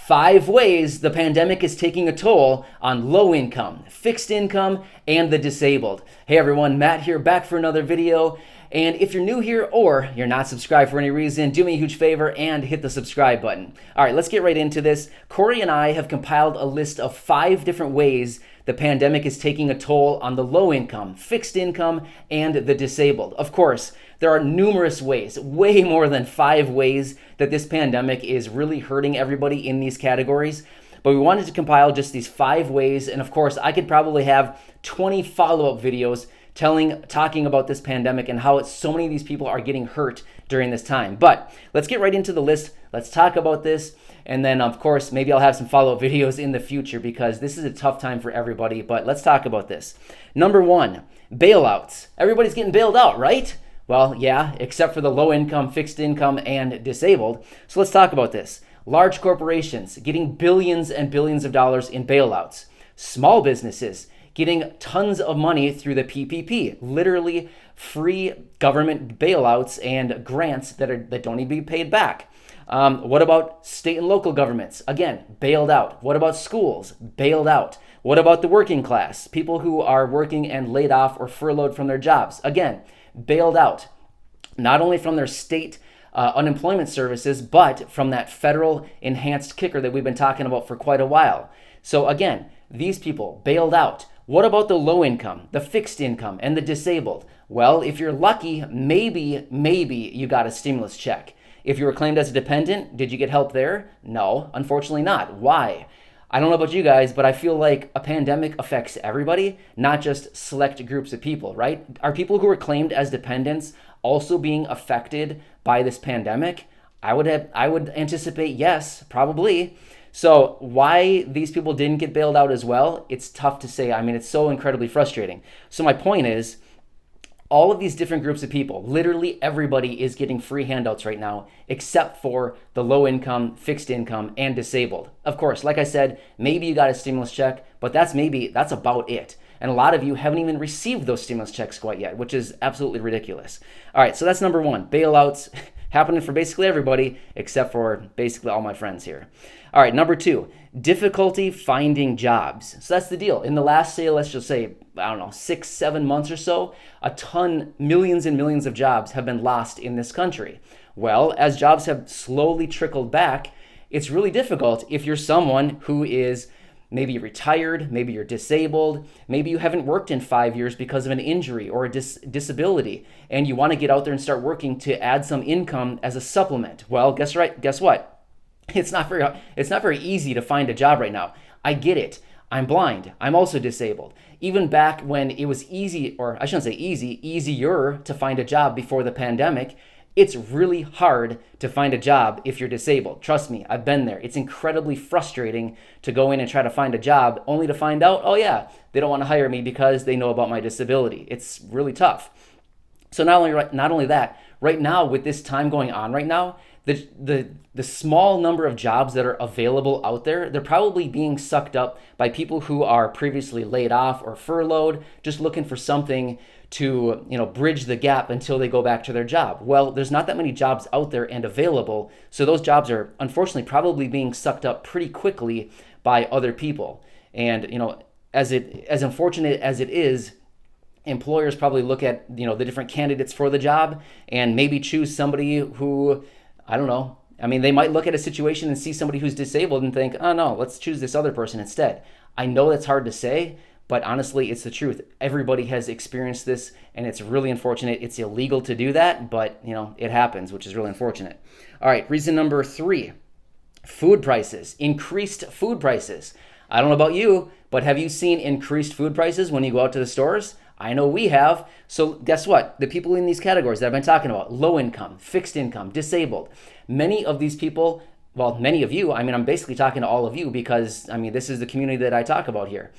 5 ways the pandemic is taking a toll on low income, fixed income, and the disabled. Hey everyone, Matt here, back for another video. And if you're new here or you're not subscribed for any reason, do me a huge favor and hit the subscribe button. All right, let's get right into this. Corey and I have compiled a list of 5 different ways the pandemic is taking a toll on the low income, fixed income, and the disabled. Of course, there are numerous ways, way more than 5 ways that this pandemic is really hurting everybody in these categories. But we wanted to compile just these 5 ways. And of course, I could probably have 20 follow-up videos talking about this pandemic and how so many of these people are getting hurt during this time. But let's get right into the list. Let's talk about this. And then, of course, maybe I'll have some follow-up videos in the future because this is a tough time for everybody. But let's talk about this. Number 1, bailouts. Everybody's getting bailed out, right? Well, yeah, except for the low income, fixed income, and disabled. So let's talk about this. Large corporations getting billions and billions of dollars in bailouts. Small businesses getting tons of money through the PPP, literally free government bailouts and grants that don't need to be paid back. What about state and local governments? Again, bailed out. What about schools? Bailed out. What about the working class? People who are working and laid off or furloughed from their jobs. Again, bailed out. Not only from their state unemployment services, but from that federal enhanced kicker that we've been talking about for quite a while. So again, these people bailed out. What about the low income, the fixed income, and the disabled? Well, if you're lucky, maybe you got a stimulus check. If you were claimed as a dependent, did you get help there? No, unfortunately not. Why? I don't know about you guys, but I feel like a pandemic affects everybody, not just select groups of people, right? Are people who are claimed as dependents also being affected by this pandemic? I would anticipate yes, probably. So why these people didn't get bailed out as well, it's tough to say. I mean, it's so incredibly frustrating. So my point is, all of these different groups of people, literally everybody is getting free handouts right now, except for the low income, fixed income, and disabled. Of course, like I said, maybe you got a stimulus check, but that's about it. And a lot of you haven't even received those stimulus checks quite yet, which is absolutely ridiculous. All right, so that's number 1, bailouts happening for basically everybody, except for basically all my friends here. All right, number 2, difficulty finding jobs. So that's the deal. In the last, let's just say, 6-7 months or so, millions and millions of jobs have been lost in this country. Well, as jobs have slowly trickled back, it's really difficult if you're someone who is maybe retired, maybe you're disabled, maybe you haven't worked in 5 years because of an injury or a disability, and you want to get out there and start working to add some income as a supplement. Well, guess what? It's not very easy to find a job right now. I get it. I'm blind. I'm also disabled. Even back when it was easy, or I shouldn't say easy, easier to find a job before the pandemic, it's really hard to find a job if you're disabled. Trust me, I've been there. It's incredibly frustrating to go in and try to find a job only to find out, oh yeah, they don't want to hire me because they know about my disability. It's really tough. So not only that, right now with this time going on right now, the small number of jobs that are available out there, they're probably being sucked up by people who are previously laid off or furloughed, just looking for something to bridge the gap until they go back to their job. Well, there's not that many jobs out there and available, so those jobs are unfortunately probably being sucked up pretty quickly by other people. And as unfortunate as it is, employers probably look at the different candidates for the job and maybe choose somebody who, I don't know. I mean, they might look at a situation and see somebody who's disabled and think, oh no, let's choose this other person instead. I know that's hard to say, but honestly, it's the truth. Everybody has experienced this, and it's really unfortunate. It's illegal to do that, but it happens, which is really unfortunate. All right, reason number 3, food prices, increased food prices. I don't know about you, but have you seen increased food prices when you go out to the stores? I know we have. So guess what? The people in these categories that I've been talking about, low income, fixed income, disabled, many of these people, well, many of you, I'm basically talking to all of you because, this is the community that I talk about here.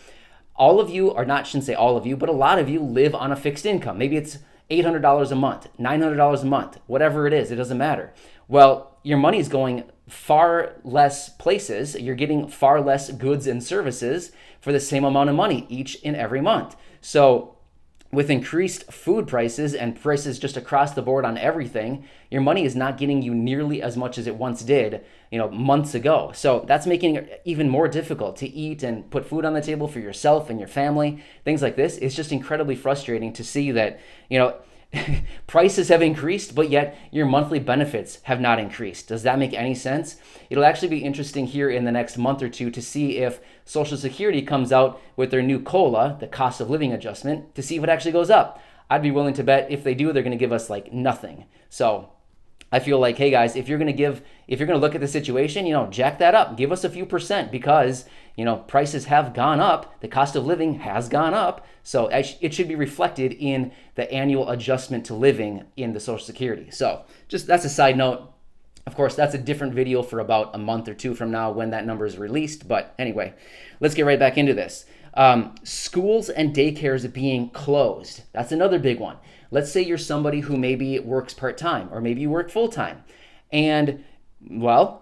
All of you shouldn't say all of you, but a lot of you live on a fixed income. Maybe it's $800 a month, $900 a month, whatever it is, it doesn't matter. Well, your money is going far less places. You're getting far less goods and services for the same amount of money each and every month. So with increased food prices and prices just across the board on everything, your money is not getting you nearly as much as it once did, months ago. So that's making it even more difficult to eat and put food on the table for yourself and your family. Things like this. It's just incredibly frustrating to see that, prices have increased, but yet your monthly benefits have not increased. Does that make any sense? It'll actually be interesting here in the next month or two to see if Social Security comes out with their new COLA, the cost of living adjustment, to see if it actually goes up. I'd be willing to bet if they do, they're going to give us like nothing. So I feel like, hey guys, if you're going to look at the situation, jack that up, give us a few percent because, prices have gone up, the cost of living has gone up. So it should be reflected in the annual adjustment to living in the Social Security. So just that's a side note. Of course, that's a different video for about a month or two from now when that number is released. But anyway, let's get right back into this. Schools and daycares being closed. That's another big one. Let's say you're somebody who maybe works part-time or maybe you work full-time and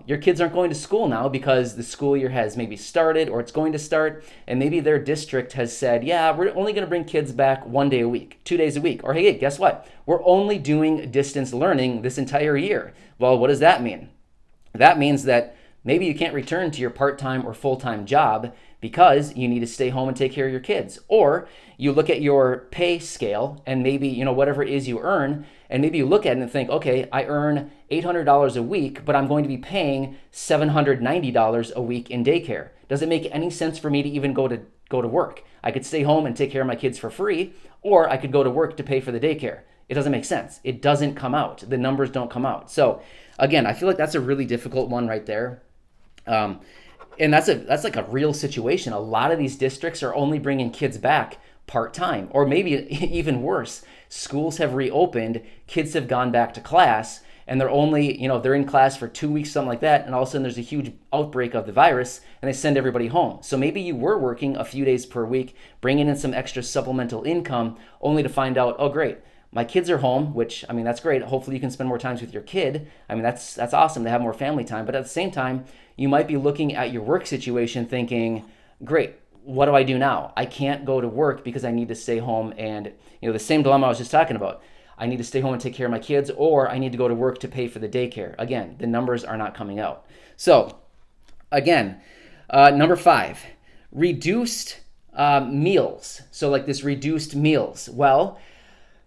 your kids aren't going to school now because the school year has maybe started or it's going to start, and maybe their district has said, yeah, we're only going to bring kids back 1 day a week, 2 days a week, or hey, guess what? We're only doing distance learning this entire year. Well, what does that mean? That means that maybe you can't return to your part-time or full-time job because you need to stay home and take care of your kids. Or you look at your pay scale and maybe, whatever it is you earn, and maybe you look at it and think, okay, I earn $800 a week, but I'm going to be paying $790 a week in daycare. Does it make any sense for me to even go to work? I could stay home and take care of my kids for free, or I could go to work to pay for the daycare. It doesn't make sense. It doesn't come out. The numbers don't come out. So again, I feel like that's a really difficult one right there. And that's like a real situation. A lot of these districts are only bringing kids back part-time, or maybe even worse. Schools have reopened, kids have gone back to class, and they're only, they're in class for 2 weeks, something like that, and all of a sudden there's a huge outbreak of the virus, and they send everybody home. So maybe you were working a few days per week, bringing in some extra supplemental income, only to find out, oh great, my kids are home, which, that's great. Hopefully you can spend more time with your kid. That's awesome to have more family time. But at the same time, you might be looking at your work situation thinking, great, what do I do now? I can't go to work because I need to stay home. And, the same dilemma I was just talking about. I need to stay home and take care of my kids, or I need to go to work to pay for the daycare. Again, the numbers are not coming out. So, again, number 5, reduced meals. So like this reduced meals. Well,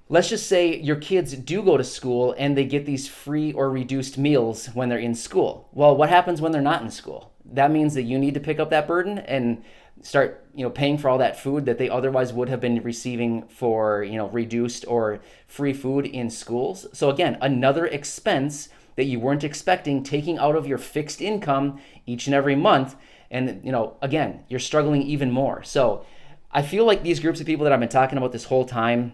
let's just say your kids do go to school and they get these free or reduced meals when they're in school. Well, what happens when they're not in school? That means that you need to pick up that burden and start, paying for all that food that they otherwise would have been receiving for, reduced or free food in schools. So again, another expense that you weren't expecting, taking out of your fixed income each and every month. And, again, you're struggling even more. So I feel like these groups of people that I've been talking about this whole time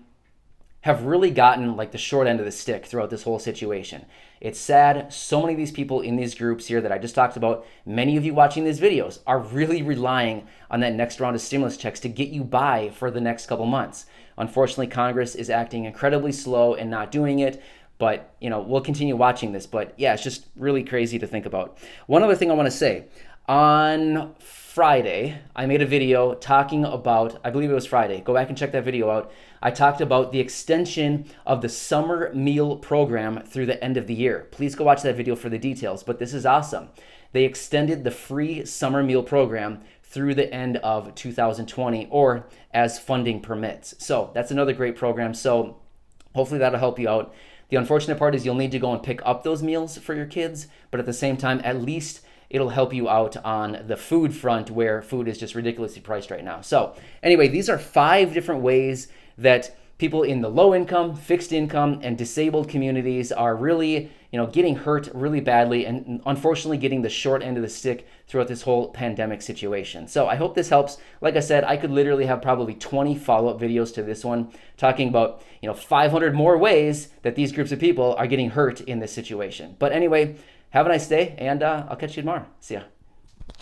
have really gotten like the short end of the stick throughout this whole situation. It's sad. So many of these people in these groups here that I just talked about, many of you watching these videos are really relying on that next round of stimulus checks to get you by for the next couple months. Unfortunately, Congress is acting incredibly slow and not doing it. But, we'll continue watching this. But yeah, it's just really crazy to think about. One other thing I want to say. On Friday, I made a video talking about, I believe it was Friday, go back and check that video out. I talked about the extension of the summer meal program through the end of the year. Please go watch that video for the details, but this is awesome. They extended the free summer meal program through the end of 2020, or as funding permits. So that's another great program. So hopefully that'll help you out. The unfortunate part is you'll need to go and pick up those meals for your kids, but at the same time, at least it'll help you out on the food front where food is just ridiculously priced right now. So anyway, these are 5 different ways that people in the low income, fixed income, and disabled communities are really, getting hurt really badly and unfortunately getting the short end of the stick throughout this whole pandemic situation. So I hope this helps. Like I said, I could literally have probably 20 follow-up videos to this one talking about, 500 more ways that these groups of people are getting hurt in this situation. But anyway, have a nice day, and I'll catch you tomorrow. See ya.